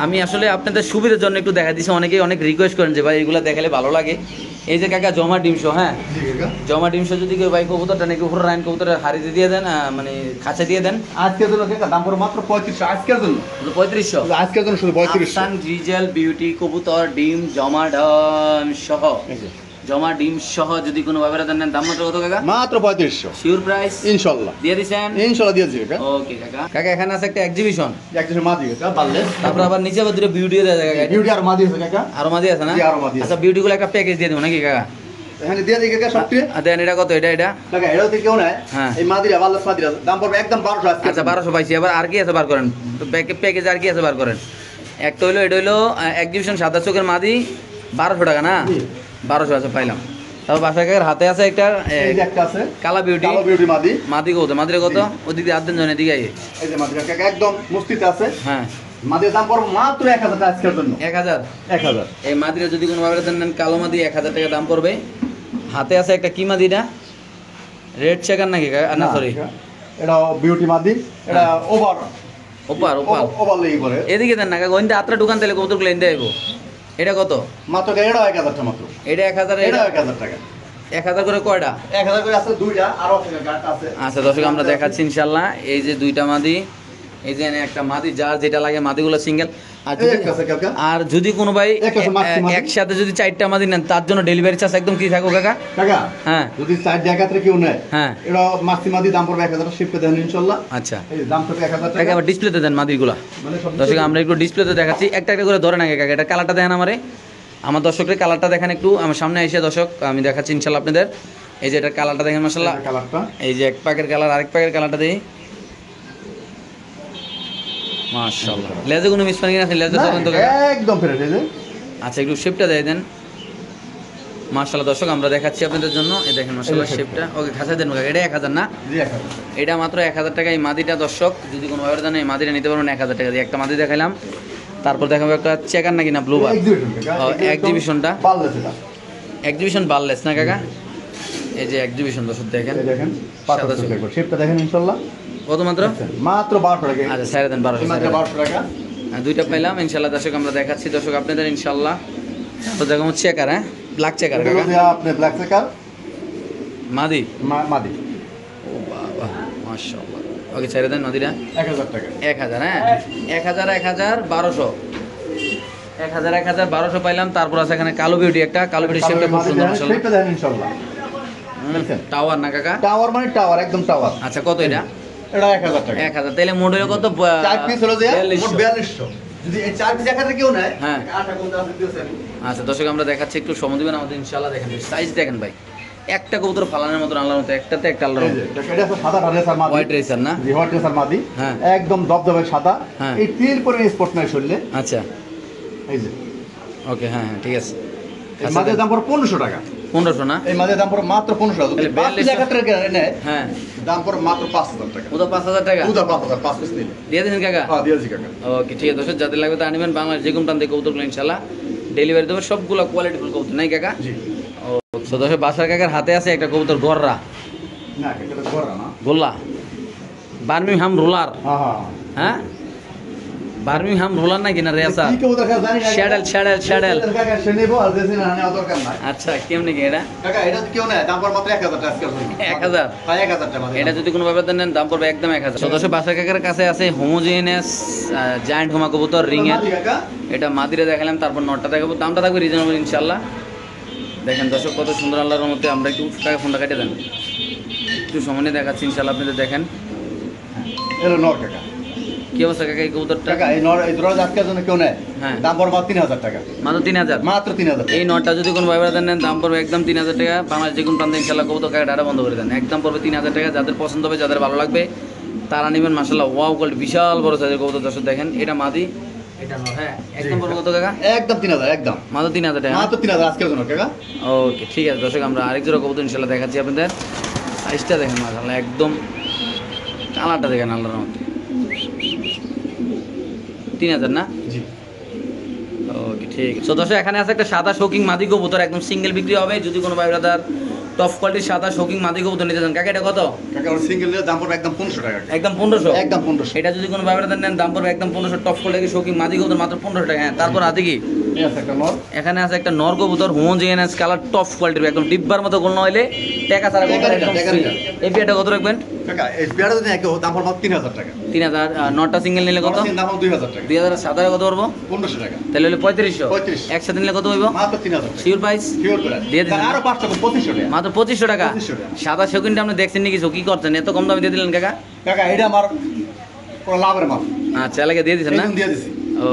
আমি আসলে আপনাদের সুবিধার জন্য একটু দেখা দিচ্ছি, অনেকেই অনেক রিকোয়েস্ট করেন যে ভাই এগুলো দেখালে ভালো লাগে। এই যে কাকা জমা ডিমশো, হ্যাঁ জমা ডিমশো যদি কেউ ভাই কবুতরটা নাকি উপরে রাখেন কবুতরের হাড়িতে দিয়ে দেন, মানে খাঁচা দিয়ে দেন। আজকের জন্য কাকা দাম পড়ে মাত্র 3500 আজকের জন্য 3500 আজকের জন্য শুধু 3500 আফসান গ্রিজেল বিউটি কবুতর ডিম জমা ডিম সহ, জমা ডিম সহ যদি কোনো ভাবে দেন দাম মাত্র কত কাকা? মাত্র 3500 শিওর প্রাইস ইনশাআল্লাহ দিয়ে দিবেন, ইনশাআল্লাহ দিয়ে দিবেন কাকা। ওকে কাকা। কাকা এখানে আছে একটা এক্সিবিশন, একজন মাদি কাকা পারলে, তারপর আবার নিচে আবার দুটো বিউটি দেওয়া যায় কাকা, বিউটি আর মাদি আছে কাকা, আরো মাদি আছে না? জি আরো মাদি আছে। আচ্ছা বিউটি গুলো একটা প্যাকেজ দিয়ে দেবো নাকি কাকা? এখানে দিয়ে দিই কাকা সবটি। দেন এটা কত? এটা কাকা এটাও তো কেউ নাই, হ্যাঁ। এই মাদিরা ভালো মাদিরা দাম পড়বে একদম 1200 আজকে। আচ্ছা 1200 পাইছি, এবার আর কি আছে বার করেন, প্যাকেজ আর কি আছে বার করেন। একটা হইলো এটা হইলো এক্সিবিশন সাদা চোখের মাদি 1200 টাকা না? 1200 আছে পাইলাম। তারপর বাসাকের হাতে আছে একটা এই যে একটা আছে কালা বিউটি, কালো বিউটি মাদি। মাদি কত? মাদিরে কত? ওদিকে আট দিন জন এদিকে আইয়ে। এই যে মাদিরা কাকা একদম মুস্তিতে আছে, হ্যাঁ মাদির দাম পড়বে মাত্র 1000 টাকা আজকের জন্য। 1000 1000 এই মাদিরে যদি কোনো ভাবে দেন কালো মাদি 1000 টাকা দাম পড়বে। হাতে আছে একটা কি মাদিটা রেড চেকার নাকি না সরি এটা বিউটি মাদি, এটা ওভার ওপার ওভার লেই করে। এদিকে দেন না গোয়েন্দা আত্রা দোকান তাহলে কত গুলো এনে আইবো। এটা কত? মাত্র এটা 1000 টাকা মাত্র। এটা 1000, এটা এটা 1000 টাকা। 1000 করে কয়টা? 1000 করে আছে দুইটা, আরো গাট আছে। আচ্ছা দর্শক আমরা দেখাচ্ছি ইনশাআল্লাহ। এই যে দুইটা মাদি, এই যে এনে একটা মাদি, যার যেটা লাগে মাদিগুলো সিঙ্গেল। আর যদি কোনো ভাই একসাথে যদি 4টা মাদি নেন তার জন্য ডেলিভারি চার্জ একদম কি থাকো কাকা? কাকা হ্যাঁ যদি 4 জায়গাতে কেউ নেয়, হ্যাঁ এটা মাক্সি মাদি দাম পড়বে 1000 টাকা, শিপে দেন ইনশাআল্লাহ। আচ্ছা এই দাম পড়বে 1000 কাকা টাকা। আবার ডিসপ্লেতে দেন মাদিগুলা। মানে সব দর্শক আমরা একটু ডিসপ্লেতে দেখাচ্ছি, একটা একটা করে ধরে না কাকা। এটা কালারটা দেখেন আমারে, আমার দর্শকের কালারটা দেখেন একটু আমার সামনে এসে দর্শক আমি দেখাচ্ছি ইনশাআল্লাহ আপনাদের। এই যে এটা কালারটা দেখেন মাশাআল্লাহ, কালারটা এই যে এক প্যাকের কালার আরেক প্যাকের কালারটা দেই মাশাআল্লাহ। লেজে কোনো মিস পানি আছে? লেজে তখন তো একদম ফ্রেশ এই যে। আচ্ছা একটু শেপটা দিয়ে দেন মাশাআল্লাহ। দর্শক আমরা দেখাচ্ছি আপনাদের জন্য, এই দেখেন মাশাআল্লাহ শেপটা। ওকে খাসা দেন কাকা। এটা 1000 না? জি 1000। এটা মাত্র 1000 টাকা এই মাদিটা। দর্শক যদি কোনো ভাবে জানেন এই মাদিটা নিতে পারবেন 1000 টাকা দিয়ে। একটা মাদি দেখাইলাম, তারপর দেখাবো একটা চেকার নাকি না ব্লু বার এক্সিবিশনটা, বাললেস এটা এক্সিবিশন বাললেস না কাকা? এই যে এক্সিবিশন দর্শক দেখেন, এই দেখেন 500 টাকা শেপটা দেখেন ইনশাআল্লাহ। কত মাত্র? মাত্র 1200 টাকা। আচ্ছা সাড়ে দেন 1200 মাত্র 1200 টাকা। দুইটা পাইলাম ইনশাআল্লাহ। দর্শক আমরা দেখাচ্ছি দর্শক আপনাদের ইনশাআল্লাহ। তো দেখো চেকার, হ্যাঁ ব্ল্যাক চেকার কাকা, আপনি ব্ল্যাক চেকার মাদি মাদি। ও বাবা মাশাআল্লাহ। ওকে ছেড়ে দেন মাদিরা 1000 টাকা। 1000, হ্যাঁ 1000 1200 1200 পাইলাম। তারপর আছে এখানে কালো বিউটি একটা, কালো বিউটি শেপটা খুব সুন্দর মাশাআল্লাহ। শেপটা দেখেন ইনশাআল্লাহ। টাওয়ার না কাকা? টাওয়ার মানে টাওয়ার, একদম টাওয়ার। আচ্ছা কত এটা? এটা 1000 টাকা। 1000 তাহলে মোট হলো কত? 4 পিস হলো যে মোট 4200। 4200। যদি এই 4 পিস একাতে কেউ নেয়, হ্যাঁ। আটা কোন দাম দিতেছেন? আচ্ছা দর্শক আমরা দেখাচ্ছি, একটু সময় দিবেন আমাদের ইনশাআল্লাহ। দেখেন সাইজ দেখেন ভাই, একটা কবুতর ফালানোর মতো আল্লাহর মতো, একটাতে একটা আল্লাহর এই মতো। যে এটা আছে সাদা রেসার মাদি। হোয়াইট রেসার না? জি হোয়াইট রেসার মাদি। হ্যাঁ। একদম দবদবে সাদা। হ্যাঁ। এই তিল পরে স্পট নাই শরীরে। আচ্ছা এই যে ওকে, হ্যাঁ হ্যাঁ ঠিক আছে। এই মাদের দাম পড়ে 1500 টাকা। 1500 না? এই মাদের দাম পড়ে মাত্র 1500 টাকা। তাহলে 5 পিস একাতে নেয়, হ্যাঁ দাম পড়ে মাত্র 5000 টাকা। ওটা 5000 টাকা পুরো 5000 5 পিস নিলে। দিয়ে দিন কাকা? হ্যাঁ দিয়েছি কাকা। ওকে ঠিক আছে দর্শক, যাদের লাগবে তা আনবেন। বাংলাদেশ যে কোনো প্রান্তে কবুতরগুলো ইনশাআল্লাহ ডেলিভারি দেবো, সবগুলো কোয়ালিটিফুল কবুতর নাই কাকা? জি। ও তো দর্শক বাসার কাকার হাতে আছে একটা কবুতর গররা, না এটা গড়া না। গোল্লা বার্মিংহাম রোলার, হ্যাঁ হ্যাঁ। হ্যাঁ বার্মিংহাম রোলার নাকি না রেসার? কি কবুতর কাকা জানি না। শ্যাডেল কাকা সে নেবো আর দেশে না নেওয়া দরকার নাই। আচ্ছা কেমনি কি এটা? কাকা এটা তো কেউ নেয়, দাম পড়ে মাত্র 1000 টাকা আজকের জন্য। 1000? হ্যাঁ 1000 টাকা। এটা যদি কোনো ব্যাপার নেন দাম পড়বে একদম 1000। সদস্য বাসার কাকার কাছে আছে হোমোজেনিয়াস জায়ান্ট হোমা কবুতর রিং এর, কাকা এটা মাদিরে দেখালাম, তারপর নটটা দেখাবো। দামটা থাকবে রিজনেবল ইনশাআল্লাহ। দেখেন দর্শক কত সুন্দর আল্লাহর মধ্যে। আমরা একটু কাকা ফোনটা কেটে দেন, একটু সময় নিয়ে দেখাচ্ছি ইনশাআল্লাহ আপনাদের। দেখেন এলো নর কাকা। কি অবস্থা কাকা এই কবুতরটা? টাকা এই নর এই দরজ আজকের জন্য কেউ নেয়, হ্যাঁ দাম পড়বে মাত্র 3000 টাকা। মাত্র 3000? মাত্র 3000। এই নটটা যদি কোনো ভাইবার নেন দাম পড়বে একদম 3000 টাকা। বাংলাদেশ যে কোনো প্রান্তে ইনশাআল্লাহ কবুতর কাকা ডাটা বন্ধ করে দেন, একদম পড়বে 3000 টাকা। যাদের পছন্দ হবে, যাদের ভালো লাগবে তারা নেবেন। মাশাআল্লাহ ওয়াও কোয়ালিটি, বিশাল বড় সাইজের কবুতর দর্শক দেখেন। এটা মাদি, এটা নর, হ্যাঁ একদম পড়বে কত কাকা? একদম 3000 একদম মাত্র 3000 টাকা। মাত্র 3000 আজকের জন্য কাকা। ওকে ঠিক আছে দর্শক, আমরা আরেক জোড়া কবুতর ইনশাল্লাহ দেখাচ্ছি আপনাদের। সাইজটা দেখেন মাশাআল্লাহ, একদম কালারটা দেখেন আল্লাহর রহমতে। 3000 না? জি ওকে ঠিক আছে। তো দর্শক এখানে আছে একটা সাদা শোকিং মাদি কবুতর, একদম সিঙ্গেল বিক্রি হবে। যদি কোনো ভাই ব্রাদার টপ কোয়ালিটির সাদা শোকিং মাদি কবুতর নিতে চান, কাকা এটা কত? কাকা ওর সিঙ্গেল এর দাম পড়বে একদম 1500 টাকা। একদম 1500? একদম 1500। এটা যদি কোনো ভাই ব্রাদার নেন দাম পড়বে একদম 1500। টপ কোয়ালিটির শোকিং মাদি কবুতর মাত্র 1500 টাকা। হ্যাঁ তারপর আছে কি? এই আছে একটা নর। এখানে আছে একটা নর কবুতর, হোমোজিনিয়াস কালার, টপ কোয়ালিটির, একদম ডিব্বার মতো গোল নইলে টাকা ছাড়া কবুতর একদম ফ্রি। এই পেয়ারটা কত রাখবেন? কাকা এই পেয়ারটা যদি একই দাম পড়বে 3000 টাকা। 3000। নটটা সিঙ্গেল নিলে কত? নর দাম 2000 টাকা। 2000 সাদা কত পড়বো? 1500 টাকা। তাহলে হলো 3500। 3500 একসাথে নিলে কত হইব? মাত্র 3000 টাকা। Sure price? শিওর করে দিয়ে দিন। আরো 5 টাকা 2500 টাকা। মাত্র 2500 টাকা। 2500 টাকা। সাদা শৌখিনটা আপনি দেখছেন নাকি? কি করছেন, এত কম দামে দিয়ে দিলেন কাকা? কাকা এটা আমার পুরো লাভের মাল। আচ্ছা এলাকা দিয়ে দিচ্ছেন না? একদম দিয়ে দিছি।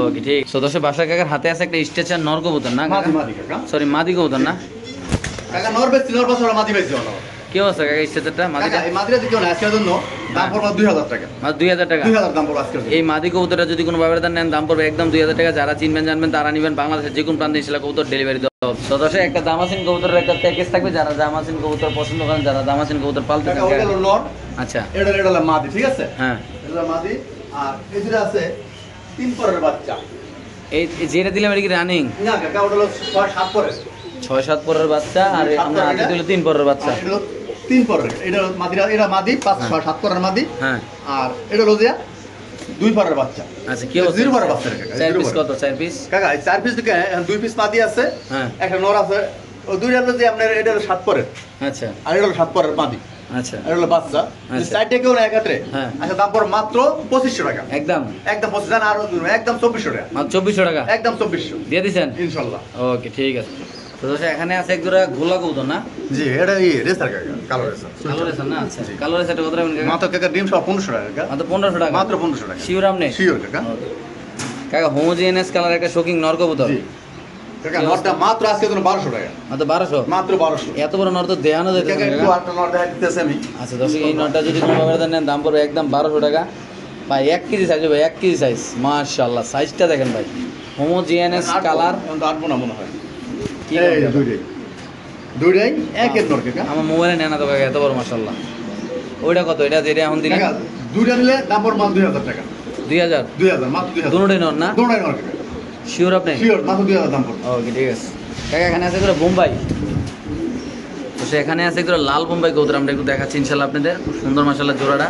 ওকে ঠিক। সদস্য বাসা কাকার হাতে আছে একটা স্ট্রেচার নর কবুতর না? মাদি মাদি কাকা। সরি মাদি কবুতর না? কাকা নর বেশি নর বছর মাদি বেশি হলো। কি অবস্থা কাকা স্ট্রেচারটা মাদিটা? কাকা এই মাদিটা দিও না আজকের জন্য দাম পড়বে 2000 টাকা। মাত্র 2000 টাকা। 2000 দাম পড়বে আজকের জন্য। এই মাদি কবুতরটা যদি কোনো ব্যবহার নেন দাম পড়বে একদম 2000 টাকা। যারা চিনবেন জানবেন তারা নেবেন। বাংলাদেশের যে কোনো প্রান্তে ইনশাআল্লাহ কবুতর ডেলিভারি দেওয়া হবে। সদস্য একটা দামাসিন কবুতরের একটা প্যাকেজ থাকবে, যারা দামাসিন কবুতর পছন্দ করেন, যারা দামাসিন কবুতর পালতে কাকা চান। ওটা হলো নর, আচ্ছা এটা হলো মাদি, ঠিক আছে? হ্যাঁ। এটা মাদি আর এই যেটা আছে 3 পরের বাচ্চা। এই যেটা দিলাম এটা কি রানিং? না কাকা ওটা হলো 6-7 পরের। 6-7 পরের বাচ্চা আর আমরা আগে দিল 3 পরের বাচ্চা। এটা হলো 3 পরের। এটা হলো মাদিরা, এটা মাদি 5-6-7 পরের মাদি। হ্যাঁ। আর এটা হলো যে 2 পরের বাচ্চা। আচ্ছা কি অবস্থা? 0 পরের বাচ্চা কাকা। 4 পিস কত? 4 পিস? কাকা 4 পিস থেকে 2 পিস মাদি আছে, হ্যাঁ। একটা নর আছে। ও দুইটা হলো যে আপনার এটা হলো 7 পরের আচ্ছা আর এটা হলো 7 পরের মাদি। আচ্ছা আর এটা হলো বাচ্চা। আচ্ছা। সাইডে কেউ না একাত্রে। হ্যাঁ। আচ্ছা দাম পড়বে মাত্র 2500 টাকা। একদম একদম 25 আর একদম 2400 টাকা। মাত্র 2400 টাকা একদম 2400 দিয়ে দিছেন? ইনশাআল্লাহ। ওকে ঠিক আছে। তো দর্শক এখানে আছে এক জোড়া গোলা কবুতর না? জি এটা রেসার কাকা, কালো রেসার। কালো রেসার না? আচ্ছা কালো রেসারটা কত রাখবেন কাকা? মাত্র কাকা ডিম সহ 1500 টাকা কাকা। মাত্র 1500 টাকা। মাত্র 1500 টাকা। শিওর আপনি? শিওর কাকা। কাকা হোমোজিনিয়াস কালার একটা শোকিং নর কবুতর। জি কাকা নরটা মাত্র আজকে জন্য 1200 টাকা। মাত্র 1200? মাত্র 1200 এত বড় নর তো দেখানো যাইতেছে কাকা না একটু কাকা। আটটা নর দেখা দিতেছে আমি। আচ্ছা দর্শক এই নটটা যদি কোনো ব্যবহার নেন দাম পড়বে একদম 1200 টাকা। ভাই 1 কেজি সাইজ ভাই, 1 কেজি সাইজ। মাশাআল্লাহ সাইজটা দেখেন ভাই, হোমোজিনিয়াস কালার। আটবো না মনে হয়। কি এই দুইটাই একের নর কাকা। আমার মোবাইলে নেন না তো কাকা, এত বড় মাশাআল্লাহ। ওইটা কত? এটা যেটা এখন দিলেন কাকা দুইটা নিলে দাম পড়বে মাত্র 2000 টাকা। 2000? 2000 মাত্র 2000। দুটোই নর না? দুটোই নর কাকা। শিওর আপনি? শিওর মাত্র 2000 দাম পড়বে। ওকে ঠিক আছে কাকা। এখানে আছে একটা বোম্বাই। তো এখানে আছে একটা লাল বোম্বাই কবুতর, আমরা একটু দেখাচ্ছি ইনশাআল্লাহ আপনাদের। খুব সুন্দর মাশাআল্লাহ জোড়াটা।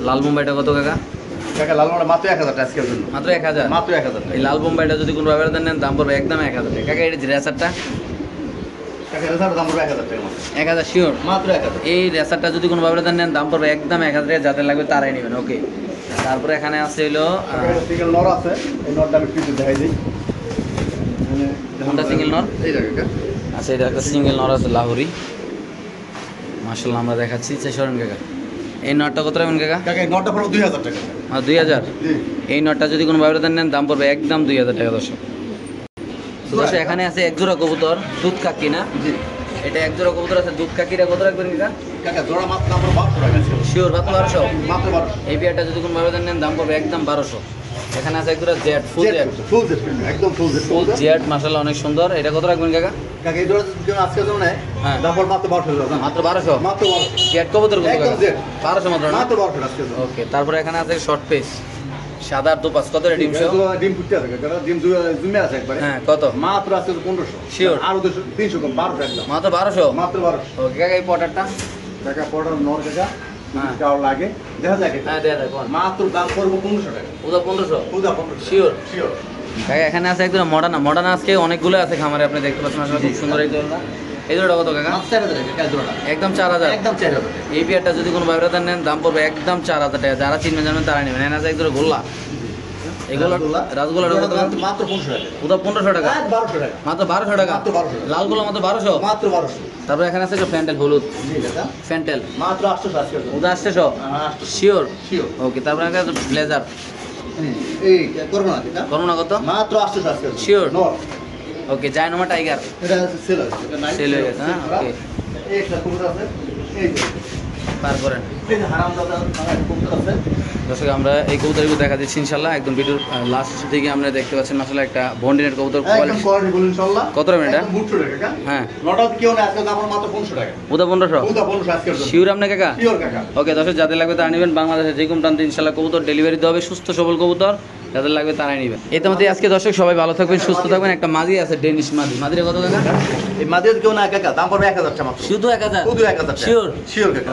লাল বোম্বাইটা কত কাকা? কাকা লাল নরটা মাত্র 1000 টাকা আজকের জন্য। মাত্র 1000? মাত্র 1000 টাকা। এই লাল বোম্বাইটা যদি কোনো ব্যবহার নেন দাম পড়বে একদম 1000 টাকা। কাকা এটা যে রেসারটা? কাকা রেসার দাম পড়বে 1000 টাকা মাত্র। 1000 শিওর? মাত্র 1000। এই রেসারটা যদি কোনো ব্যবহার নেন দাম পড়বে একদম 1000 টাকা। যাদের লাগবে তারাই নেবেন। ওকে তারপরে এখানে আছে হলো সিঙ্গেল নর আছে, এই নরটা আমি একটু দেখাই দিই। কোনটা সিঙ্গেল নর? এই জায়গা আচ্ছা এটা একটা সিঙ্গেল নর আছে লাহোরি। মাশাআল্লাহ আমরা দেখাচ্ছি। চেষ্টা কাকা এই নটটা কত রাখবেন কাকা? কাকা এই নরটা পড়বে 2000 টাকা। 2000? জি এই নটটা যদি কোনো ব্যবহার নেন দাম পড়বে একদম 2000 টাকা দর্শক। তো দর্শক এখানে আছে এক জোড়া কবুতর দুধ কাকি না? জি এটা এক জোড়া কবুতর আছে দুধ কাকিটা কত রাখবেন কাকা? কাকা জোড়া মাত্র দাম পড়বে 1200 টাকা আজকে। শিওর? মাত্র 1200? মাত্র 1200। এই বিয়ারটা যদি কোনো ব্যবহার নেন দাম পড়বে একদম 1200। এখানে আছে এক জোড়া Z, full jade. Full jade একদম ফুল জেড। ফুল জেড মাশাআল্লাহ অনেক সুন্দর। এটা কত রাখবেন কাকা? কাকা এই জোড়া যদি আজকে জন্য নেয় হ্যাঁ। দাম পড়বে মাত্র 1200 টাকা। মাত্র 1200? মাত্র 1200। জেড কবুতর কত একদম কাকা? জেড। 1200 মাত্র না? মাত্র 1200 টাকা আজকে জন্য। ওকে তারপরে এখানে আছে শর্ট পেস সাদা আর দুপাস। কত রে ডিম শো? ডিম ফুটতে আছে কাকা, ডিম জুমে আছে একবারে। হ্যাঁ কত? মাত্র আজকে 1500। Sure? আর 300 কম 1200 একদম। মাত্র 1200? মাত্র 1200 ওকে কাকা এই পটারটা? টাকা পড়ার নর কাকা হ্যাঁ। কাও লাগে দেখা যায় হ্যাঁ দেয়া দেয় কোন? মাত্র দাম পড়বে 1500 টাকা। ওটা 1500? পূজা 1500। শিওর? শিওর। কাকা এখানে আছে একদম মডার্না। মডার্না আজকে অনেকগুলো আছে খামারে, আপনি দেখতে পাচ্ছেন আসলে খুব সুন্দর এই জোড়াটা। এই জোড়াটা কত কাকা? মাত্র 4000 টাকা জোড়া। একদম 4000? একদম 4000 টাকা। এই বিয়ারটা যদি কোনো ব্যবহার নেন দাম পড়বে একদম 4000 টাকা। যারা চিনবেন জানবেন তারা নেবেন। এখানে আছে একদম গোল্লা। এগুলো রাসগোল্লা কত? মাত্র 1500 টাকা। ওটা 1500 টাকা? 1200 টাকা। মাত্র 1200 টাকা? মাত্র 1200 টাকা। লালগুলো মাত্র 1200? মাত্র 1200। তারপর এখানে আছে একটা ফ্যান্টেল হলুদ জি কাকা ফ্যান্টেল। মাত্র 800 আজকে জন্য। ওটা 800? 800 শিওর? শিওর। ওকে তারপর একটা ব্লেজার এই করব না কাকা করুন না কত? মাত্র 800 আজকে জন্য। Sure? নর ওকে জাইনোমা টাইগার এটা সেল আছে এটা নাই সেল হয়ে গেছে। হ্যাঁ ওকে এই একটা কুকুর আছে এই যে পার করেন। এই যে হারামজাদা কবুতর আছে। দর্শক আমরা এই কবুতরগুলো দেখা দিচ্ছি ইনশাল্লাহ একদম ভিডিওর লাস্ট দিকে আমরা দেখতে পাচ্ছেন মাসাল্লাহ একটা বন্ডিনের কবুতর একদম কোয়ালিটি। কোয়ালিটি বলুন ইনশাআল্লাহ। কত দাম এটা? একদম বুট ছুটে কাকা। হ্যাঁ নটা কেউ না আজকে দাম মাত্র 500 টাকা। উদা 1500 বুদা 500 আজকের জন্য। শিওর আপনি কাকা? পিওর কাকা। ওকে দর্শক যাদের লাগবে তারা নেবেন, বাংলাদেশের যে কোনো প্রান্তে ইনশাল্লাহ কবুতর ডেলিভারি দেওয়া হবে, সুস্থ সবল কবুতর যাদের লাগবে তারাই নেবেন। এতে মধ্যে আজকে দর্শক সবাই ভালো থাকবেন, সুস্থ থাকবেন। একটা মাদি আছে ডেনিশ মাদি, মাদিরে কত কাকা? এই মাদের কেউ না কাকা, দাম পড়বে 1000 টাকা মাত্র। শুধু 1000? শুধু 1000 টাকা। শিওর? শিওর কাকা।